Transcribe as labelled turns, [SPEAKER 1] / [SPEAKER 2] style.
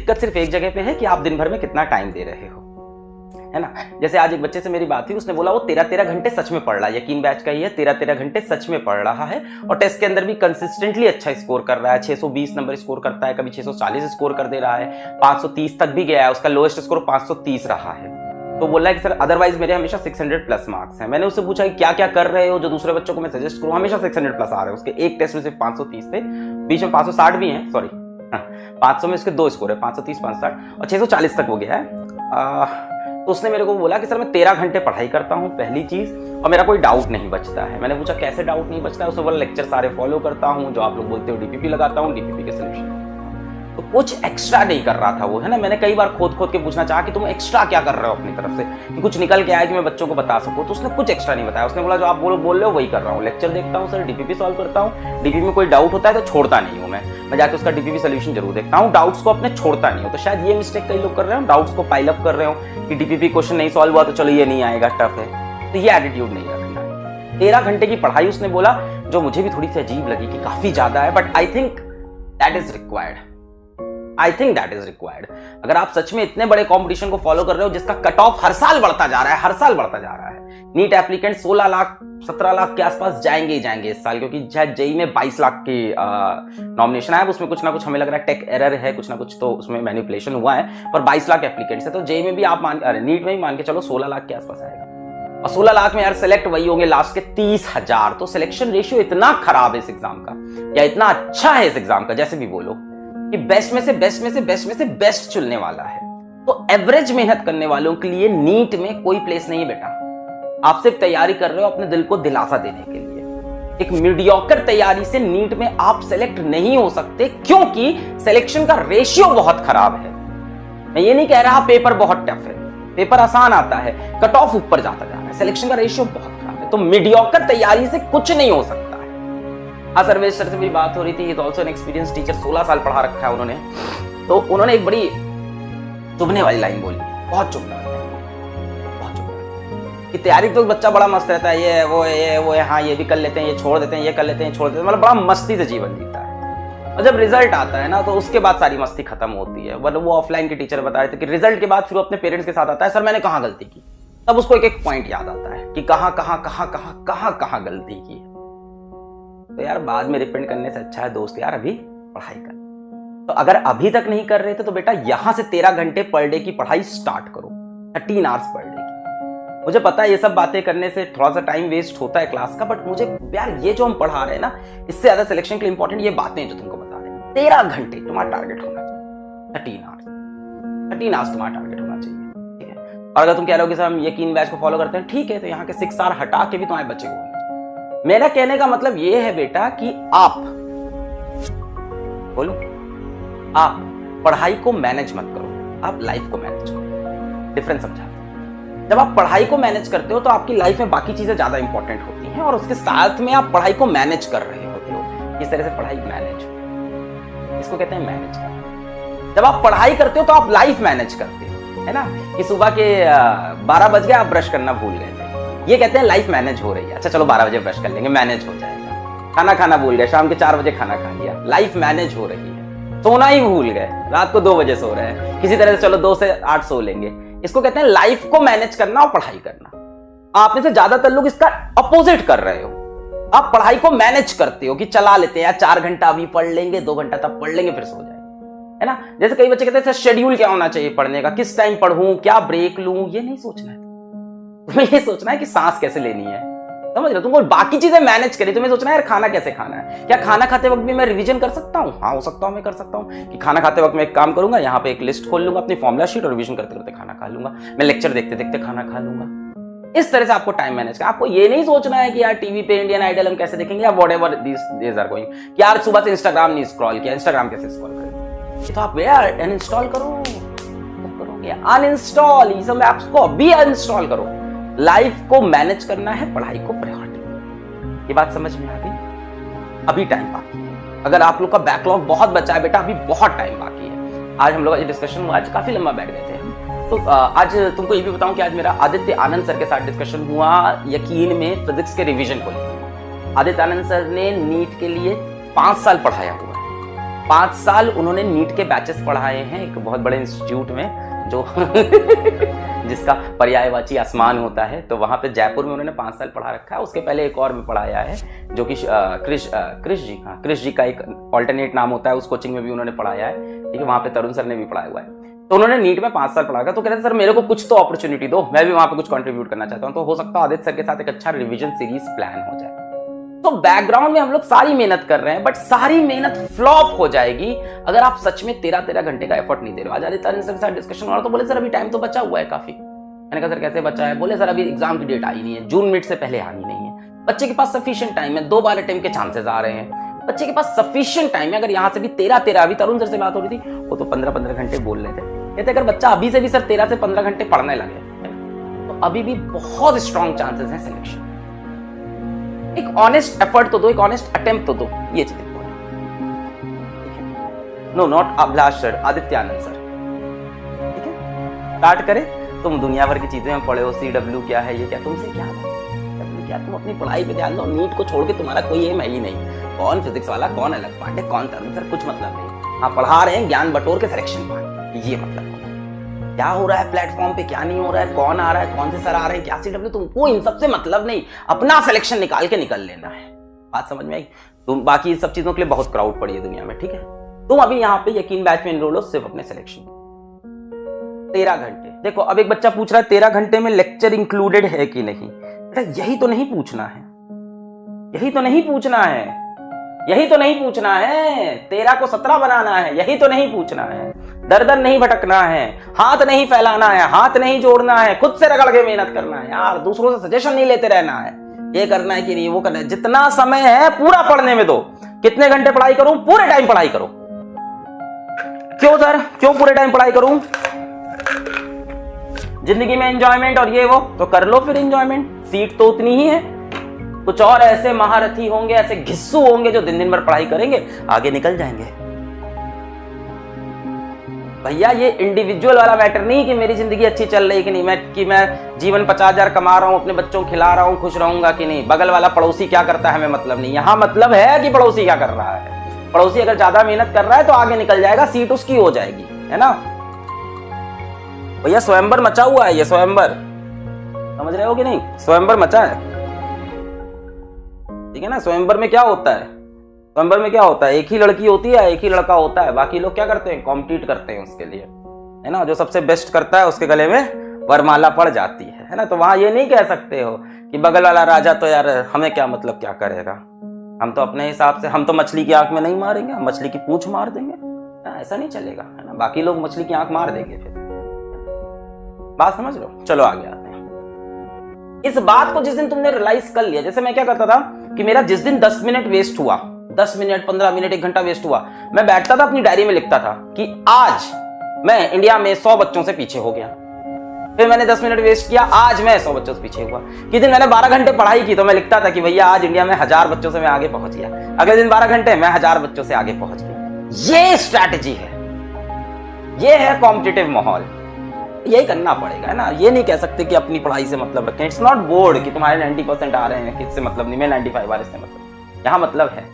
[SPEAKER 1] दिक्कत सिर्फ एक जगह पे है कि आप दिन भर में कितना टाइम दे रहे हो, है ना। जैसे आज एक बच्चे से मेरी बात हुई, उसने बोला वो 13-13 घंटे सच में पढ़ रहा है, यकीन बैच का ही है, 13-13 घंटे सच में पढ़ रहा है और टेस्ट के अंदर भी कंसिस्टेंटली अच्छा स्कोर कर रहा है, 620 नंबर स्कोर करता है, कभी 640 स्कोर कर दे रहा है, 530 तक भी गया है, उसका लोएस्ट स्कोर 530 रहा है। तो बोला है कि सर अदरवाइज मेरे हमेशा 600 प्लस मार्क्स हैं। मैंने उससे पूछा कि क्या क्या कर रहे हो जो दूसरे बच्चों को मैं सजेस्ट करूं, हमेशा 600 प्लस आ रहे हैं। उसके एक टेस्ट में सिर्फ 530 थे, बीच में 560 भी हैं, सॉरी 500 में उसके 2 स्कोर है, 530 560 और 640 तक वो गया है। तो उसने मेरे को बोला कि सर मैं 13 घंटे पढ़ाई करता हूँ पहली चीज, और मेरा कोई डाउट नहीं बचता है। मैंने पूछा कैसे डाउट नहीं बचता है, उसने बोला लेक्चर सारे फॉलो करता हूँ, जो आप लोग बोलते हो डीपीपी लगाता हूँ, डीपीपी के सोल्यूशन। तो कुछ एक्स्ट्रा नहीं कर रहा था वो, है ना। मैंने कई बार खोद खोद के पूछना चाहा कि तुम एक्स्ट्रा क्या कर रहे हो अपनी तरफ से कि कुछ निकल के आए कि मैं बच्चों को बता सकूं, तो उसने कुछ एक्स्ट्रा नहीं बताया। उसने बोला जो आप बोल रहे हो वही कर रहा हूँ, लेक्चर देखता हूँ सर, डीपीपी सॉल्व करता हूँ, डीपीपी में कोई डाउट होता है तो छोड़ता नहीं हूँ मैं जाके उसका डीपीपी सोल्यूशन जरूर देखता हूँ, डाउट्स को अपने छोड़ता नहीं हूँ। तो शायद ये मिस्टेक कई लोग कर रहे हो, डाउट्स को पाइल अप कर रहे हो कि डीपीपी क्वेश्चन नहीं सॉल्व हुआ तो चलो ये नहीं आएगा, टफ है। तो ये एटीट्यूड नहीं रखना। 13 घंटे की पढ़ाई उसने बोला, जो मुझे भी थोड़ी सी अजीब लगी कि काफी ज्यादा है, but I think that is required. अगर आप सच में इतने बड़े कंपटीशन को फॉलो कर रहे हो जिसका कट ऑफ हर साल बढ़ता जा रहा है, नीट एप्लीकेंट 16 लाख 17 लाख के आसपास जाएंगे ही जाएंगे इस साल, क्योंकि शायद जेई में 22 लाख की नॉमिनेशन है, उसमें कुछ ना कुछ हमें लग रहा है टेक एरर है, कुछ ना कुछ तो उसमें मैनिपुलेशन हुआ है, पर 22 लाख एप्लीकेंट्स है। तो जेई में भी आप नीट में भी मान के चलो 16 लाख के आसपास आएगा, और 16 लाख में यार सिलेक्ट वही होंगे लास्ट के 30,000। तो सिलेक्शन रेशियो इतना खराब है इस एग्जाम का, या इतना अच्छा है इस एग्जाम का, जैसे भी बोलो, कि बेस्ट में से बेस्ट चुनने वाला है। तो एवरेज मेहनत करने वालों के लिए नीट में कोई प्लेस नहीं है बेटा। आप सिर्फ तैयारी कर रहे हो अपने दिल को दिलासा देने के लिए। एक मीडियोकर तैयारी से नीट में आप सेलेक्ट नहीं हो सकते, क्योंकि सिलेक्शन का रेशियो बहुत खराब है। मैं ये नहीं कह रहा पेपर बहुत टफ है, पेपर आसान आता है, कट ऑफ ऊपर जाता जा रहा है, सिलेक्शन का रेशियो बहुत खराब है। तो मीडियोकर तैयारी से कुछ नहीं हो सकता। हाँ, सर्वेश सर से मेरी बात हो रही थी, is also an experience teacher, 16 साल पढ़ा रखा है उन्होंने। तो उन्होंने एक बड़ी चुभने वाली लाइन बोली, बहुत चुभने वाली, कि तैयारी तो बच्चा बड़ा मस्त रहता है, ये वो है, हाँ ये भी कर लेते हैं, ये छोड़ देते हैं, ये कर लेते हैं, छोड़ देते हैं, मतलब बड़ा मस्ती से जीवन जीता है। और जब रिजल्ट आता है ना, तो उसके बाद सारी मस्ती खत्म होती है। मतलब वो ऑफलाइन के टीचर बता रहे थे कि रिजल्ट के बाद फिर वो अपने पेरेंट्स के साथ आता है, सर मैंने कहाँ गलती की। तब उसको एक एक पॉइंट याद आता है कि कहाँ गलती की। तो यार बाद में रिपेंड करने से अच्छा है दोस्त यार अभी पढ़ाई कर। तो अगर अभी तक नहीं कर रहे थे तो बेटा यहां से 13 घंटे पर डे की पढ़ाई स्टार्ट करो, 13 आवर्स पर डे की। मुझे पता है ये सब बातें करने से थोड़ा सा टाइम वेस्ट होता है क्लास का, बट मुझे यार ये जो हम पढ़ा रहे हैं ना, इससे ज्यादा सिलेक्शन के लिए इंपॉर्टेंट ये बातें जो तुमको बता रहे हैं। 13 घंटे तुम्हारा टारगेट होना चाहिए, 13 आवर्स तुम्हारा टारगेट होना चाहिए, ठीक है। और अगर तुम कह रहे हो कि सर हम यकीन बैच को फॉलो करते हैं, ठीक है, तो यहाँ के 6 आवर हटा के भी तुम्हारे बच्चे को। मेरा कहने का मतलब यह है बेटा कि आप बोलो, आप पढ़ाई को मैनेज मत करो, आप लाइफ को मैनेज करो। डिफरेंस समझा? जब आप पढ़ाई को मैनेज करते हो तो आपकी लाइफ में बाकी चीजें ज्यादा इंपॉर्टेंट होती हैं, और उसके साथ में आप पढ़ाई को मैनेज कर रहे होते हो। इस तरह से पढ़ाई मैनेज, इसको कहते हैं मैनेज। जब आप पढ़ाई करते हो तो आप लाइफ मैनेज करते हो, है ना। कि सुबह के 12 बज गए, आप ब्रश करना भूल गए, ये कहते हैं लाइफ मैनेज हो रही है। अच्छा चलो 12 बजे ब्रश कर लेंगे, मैनेज हो जाएगा। खाना खाना भूल गए, शाम के 4 बजे खाना खा लिया, लाइफ मैनेज हो रही है। सोना ही भूल गए, रात को 2 बजे सो रहे हैं, किसी तरह से चलो 2 से 8 सो लेंगे। इसको कहते हैं लाइफ को मैनेज करना और पढ़ाई करना। आप में से ज्यादातर लोग इसका अपोजिट कर रहे हो। आप पढ़ाई को मैनेज करते हो कि चला लेते हैं यार, 4 घंटा अभी पढ़ लेंगे, 2 घंटा तब पढ़ लेंगे, फिर सो जाएंगे, है ना। जैसे कई बच्चे कहते हैं सर शेड्यूल क्या होना चाहिए पढ़ने का, किस टाइम पढ़ूं, क्या ब्रेक लूं। ये नहीं सोचना है, तुम्हें ये सोचना है कि सांस कैसे लेनी है, समझ रहे हो। तुमको बाकी चीजें मैनेज करी, तुम्हें सोचना है यार खाना कैसे खाना है। क्या खाना खाते वक्त भी मैं रिवीजन कर सकता हूँ? हाँ हो सकता हूँ, मैं कर सकता हूँ कि खाना खाते वक्त मैं एक काम करूंगा, यहाँ पे एक लिस्ट खोल लूंगा अपनी फॉर्मुला शीट और रिवीजन करते करते खाना खा लूंगा, मैं लेक्चर देखते देखते खाना खा लूंगा। इस तरह से आपको टाइम मैनेज करना। आपको ये नहीं सोचना है कि यार टीवी पे इंडियन आइडल हम कैसे देखेंगे या व्हाटएवर दिस आर गोइंग, कि यार सुबह से इंस्टाग्राम नहीं स्क्रॉल किया, इंस्टाग्राम कैसे स्क्रॉल करें। तो आप यार अनइंस्टॉल करो, अनइंस्टॉल ये सब ऐप्स को अभी अनइंस्टॉल करो। लाइफ को मैनेज करना है, पढ़ाई को प्रायोरिटी। ये बात समझ में आ गई? अभी टाइम बाकी है। अगर आप लोग का बैकलॉग बहुत बचा है बेटा, अभी बहुत टाइम बाकी है। आज हम लोग का डिस्कशन हुआ, आज काफी लंबा बैठ गए थे हम। तो आज तुमको ये भी बताऊं कि आज मेरा आदित्य आनंद सर के साथ डिस्कशन हुआ यकीन में फिजिक्स के रिवीजन को लेकर। आदित्य आनंद सर ने नीट के लिए 5 साल पढ़ाया हुआ है, 5 साल उन्होंने नीट के बैचेस पढ़ाए हैं एक बहुत बड़े इंस्टीट्यूट में जो जिसका पर्यायवाची आसमान होता है, तो वहां पे जयपुर में उन्होंने 5 साल पढ़ा रखा है। उसके पहले एक और में पढ़ाया है जो कि क्रिश जी का एक ऑल्टरनेट नाम होता है, उस कोचिंग में भी उन्होंने पढ़ाया है। ठीक है, वहां पे तरुण सर ने भी पढ़ाया हुआ है। तो उन्होंने नीट में 5 साल पढ़ा था। तो कह रहे सर मेरे को कुछ तो अपॉर्चुनिटी दो, मैं भी वहां पे कुछ कंट्रीब्यूट करना चाहता हूं। तो हो सकता है आदित्य सर के साथ एक अच्छा रिवीजन सीरीज प्लान हो जाए। तो बैकग्राउंड में हम लोग सारी मेहनत कर रहे हैं, बट सारी मेहनत फ्लॉप हो जाएगी अगर आप सच में 13 घंटे का एफर्ट नहीं दे रहे हो। आज आदित्य सर के साथ डिस्कशन हो रहा, तो बोले सर अभी टाइम तो बचा हुआ है काफी। मैंने कहा सर कैसे बचा है? बोले सर अभी एग्जाम की डेट आई नहीं है, जून मिड से पहले आनी नहीं है। बच्चे के पास सफिशिएंट टाइम है, 2 बार अटेम्प्ट के चांसेस आ रहे हैं, बच्चे के पास सफिशिएंट टाइम है। अगर यहाँ से भी 13 अभी तरुण सर से बात हो रही थी, वो तो 15 घंटे बोल रहे थे। कहते अगर बच्चा अभी से भी सर 13 से 15 घंटे पढ़ने लगे तो अभी भी बहुत स्ट्रॉन्ग चांसेस हैं सिलेक्शन। एक ऑनेस्ट एफर्ट तो दो, एक ऑनेस्ट अटेम्प्ट तो दो, ये चीजें no not Abhilash sir, Adityanand sir. ठीक है, स्टार्ट करें। तुम दुनिया भर की चीजें में पढ़े हो, CW क्या है, ये क्या, तुमसे क्या क्या, तुम अपनी पढ़ाई पे ध्यान दो। नीट को छोड़ के तुम्हारा कोई एम है ही नहीं। कौन फिजिक्स वाला, कौन अलग पार्ट है, कौन तरुण सर, कुछ मतलब नहीं। हाँ, पढ़ा रहे हैं ज्ञान बटोर के सिलेक्शन पार्ट, ये मतलब क्या हो रहा है प्लेटफॉर्म पे, क्या नहीं हो रहा है, कौन आ रहा है, कौन से सर आ रहे हैं, क्या CW, तुमको इन सब से मतलब नहीं। अपना सिलेक्शन निकाल के निकल लेना है। बात समझ में आई? तुम बाकी सब चीजों के लिए बहुत क्राउड पड़ी है दुनिया में। ठीक है, तुम अभी यहाँ पे यकीन बैच में एनरोल हो सिर्फ अपने सिलेक्शन 13 घंटे। देखो अब एक बच्चा पूछ रहा है 13 घंटे में लेक्चर इंक्लूडेड है कि नहीं। बेटा यही तो नहीं पूछना है, यही तो नहीं पूछना है, यही तो नहीं पूछना है। 13 को 17 बनाना है, यही तो नहीं पूछना है। दर दर नहीं भटकना है, हाथ नहीं फैलाना है, हाथ नहीं जोड़ना है, खुद से रगड़ के मेहनत करना है यार। दूसरों से सजेशन नहीं लेते रहना है, ये करना है कि नहीं, वो करना है। जितना समय है पूरा पढ़ने में दो। कितने घंटे पढ़ाई करूं? पूरे टाइम पढ़ाई करो। क्यों सर, क्यों पूरे टाइम पढ़ाई करूं? जिंदगी में एंजॉयमेंट और ये वो तो कर लो फिर एंजॉयमेंट। सीट तो उतनी ही है। कुछ और ऐसे महारथी होंगे, ऐसे घिस्सू होंगे जो दिन दिन भर पढ़ाई करेंगे, आगे निकल जाएंगे। भैया ये इंडिविजुअल वाला मैटर नहीं कि मेरी जिंदगी अच्छी चल रही कि मैं जीवन 50,000 कमा रहा हूं, अपने बच्चों को खिला रहा हूं, खुश रहूंगा कि नहीं। बगल वाला पड़ोसी क्या करता है हमें मतलब नहीं। यहां मतलब है कि पड़ोसी क्या कर रहा है। पड़ोसी अगर ज्यादा मेहनत कर रहा है तो आगे निकल जाएगा, सीट उसकी हो जाएगी, है ना भैया। स्वयंवर मचा हुआ है, ये स्वयंवर समझ रहे हो कि नहीं? स्वयंवर मचा है, ठीक है ना। स्वयंवर में क्या होता है? स्वयंवर में क्या होता है? एक ही लड़की होती है, एक ही लड़का होता है, बाकी लोग क्या करते हैं? कॉम्पीट करते हैं उसके लिए, है ना। जो सबसे बेस्ट करता है उसके गले में वरमाला पड़ जाती है ना। तो वहां ये नहीं कह सकते हो कि बगल वाला राजा तो यार हमें क्या मतलब, क्या करेगा, हम तो अपने हिसाब से, हम तो मछली की आंख में नहीं मारेंगे, हम मछली की पूंछ मार देंगे। ऐसा नहीं चलेगा, है ना। बाकी लोग मछली की आंख मार देंगे फिर। बात समझ लो। चलो आगे आते हैं। इस बात को जिस दिन तुमने रियलाइज कर लिया, जैसे मैं क्या करता था कि मेरा जिस दिन 10 मिनट वेस्ट हुआ, 10 मिनट 15 मिनट 1 घंटा वेस्ट हुआ, मैं बैठता था अपनी डायरी में लिखता था कि आज मैं इंडिया में 100 बच्चों से पीछे हो गया। फिर मैंने 10 मिनट वेस्ट किया, आज मैं 100 बच्चों से पीछे हुआ। कि दिन मैंने 12 घंटे पढ़ाई की तो मैं लिखता था कि भैया आज इंडिया में 1000 बच्चों से मैं आगे पहुंच गया। अगले दिन 12 घंटे मैं 1000 बच्चों से आगे पहुंच गया। ये स्ट्रैटेजी है, ये है कॉम्पिटिटिव माहौल। यही करना पड़ेगा, है ना। ये नहीं कह सकते कि अपनी पढ़ाई से मतलब रखें। इट्स नॉट बोर्ड कि तुम्हारे 90% आ रहे हैं, किससे मतलब नहीं, मैं 95 आ रहे, इससे मतलब। यहां मतलब है